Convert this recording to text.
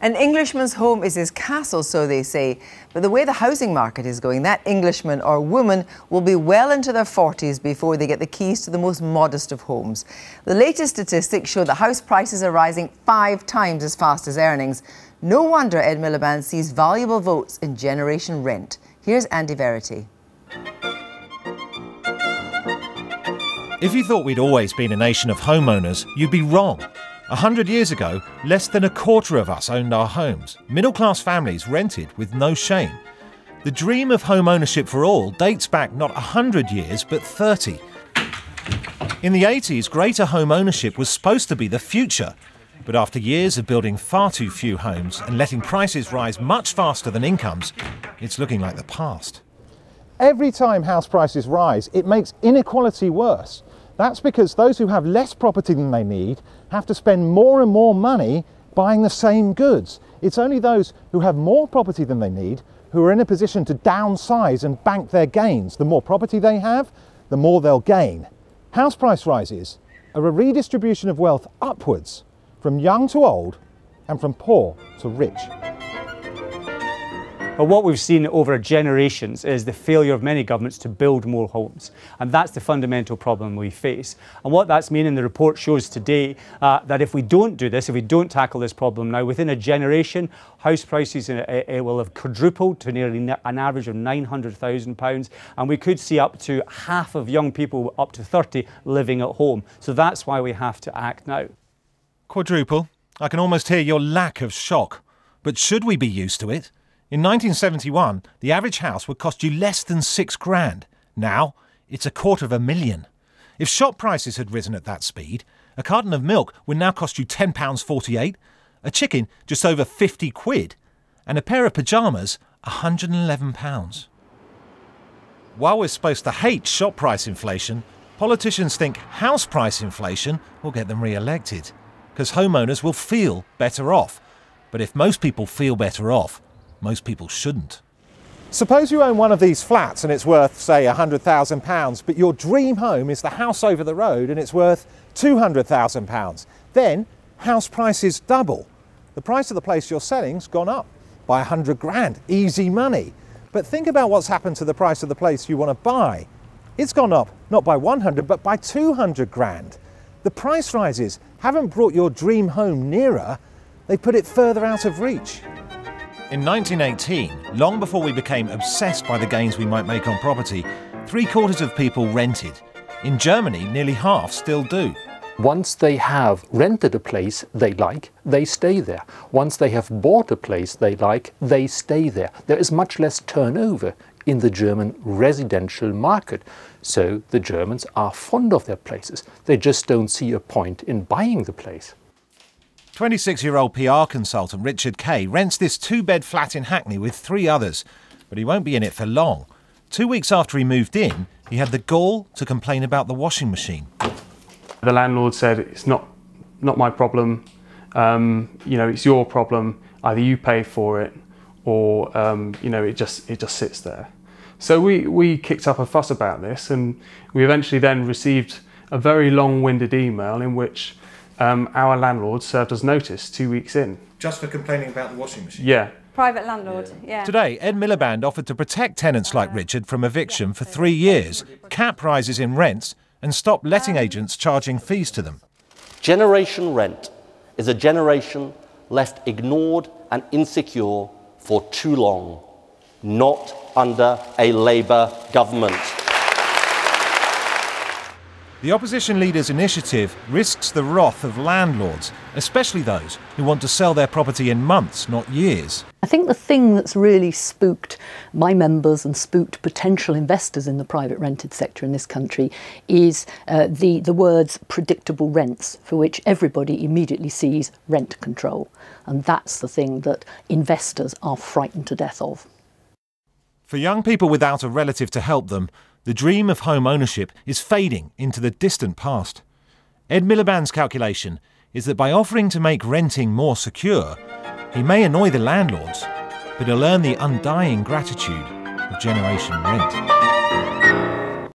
An Englishman's home is his castle, so they say. But the way the housing market is going, that Englishman or woman will be well into their 40s before they get the keys to the most modest of homes. The latest statistics show that house prices are rising 5 times as fast as earnings. No wonder Ed Miliband sees valuable votes in Generation Rent. Here's Andy Verity. If you thought we'd always been a nation of homeowners, you'd be wrong. 100 years ago, less than a quarter of us owned our homes. Middle-class families rented with no shame. The dream of home ownership for all dates back not 100 years, but 30. In the 80s, greater home ownership was supposed to be the future. But after years of building far too few homes and letting prices rise much faster than incomes, it's looking like the past. Every time house prices rise, it makes inequality worse. That's because those who have less property than they need have to spend more and more money buying the same goods. It's only those who have more property than they need who are in a position to downsize and bank their gains. The more property they have, the more they'll gain. House price rises are a redistribution of wealth upwards, from young to old and from poor to rich. But what we've seen over generations is the failure of many governments to build more homes. And that's the fundamental problem we face. And what that's meaning, the report shows today that if we don't do this, if we don't tackle this problem now, within a generation, house prices will have quadrupled to nearly an average of £900,000. And we could see up to half of young people up to 30 living at home. So that's why we have to act now. Quadruple? I can almost hear your lack of shock. But should we be used to it? In 1971, the average house would cost you less than £6,000. Now, it's £250,000. If shop prices had risen at that speed, a carton of milk would now cost you £10.48, a chicken just over 50 quid, and a pair of pyjamas £111. While we're supposed to hate shop price inflation, politicians think house price inflation will get them re-elected, because homeowners will feel better off. But if most people feel better off, most people shouldn't. Suppose you own one of these flats and it's worth, say, £100,000, but your dream home is the house over the road and it's worth £200,000. Then house prices double. The price of the place you're selling's gone up by £100,000, easy money. But think about what's happened to the price of the place you want to buy. It's gone up not by 100, but by £200,000. The price rises haven't brought your dream home nearer, they've put it further out of reach. In 1918, long before we became obsessed by the gains we might make on property, 3/4 of people rented. In Germany, nearly half still do. Once they have rented a place they like, they stay there. Once they have bought a place they like, they stay there. There is much less turnover in the German residential market. So the Germans are fond of their places. They just don't see a point in buying the place. 26-year-old PR consultant Richard Kay rents this 2-bed flat in Hackney with 3 others, but he won't be in it for long. 2 weeks after he moved in, he had the gall to complain about the washing machine. The landlord said, "It's not my problem, it's your problem, either you pay for it or it just sits there." So we kicked up a fuss about this, and we eventually then received a very long-winded email in which our landlord served us notice 2 weeks in. Just for complaining about the washing machine? Yeah. Private landlord, yeah. Today, Ed Miliband offered to protect tenants like Richard from eviction for 3 years, cap rises in rents, and stop letting agents charging fees to them. Generation Rent is a generation left ignored and insecure for too long, not under a Labour government. The opposition leader's initiative risks the wrath of landlords, especially those who want to sell their property in months, not years. I think the thing that's really spooked my members and spooked potential investors in the private rented sector in this country is the words predictable rents, for which everybody immediately sees rent control. And that's the thing that investors are frightened to death of. For young people without a relative to help them, the dream of home ownership is fading into the distant past. Ed Miliband's calculation is that by offering to make renting more secure, he may annoy the landlords, but he'll earn the undying gratitude of Generation Rent.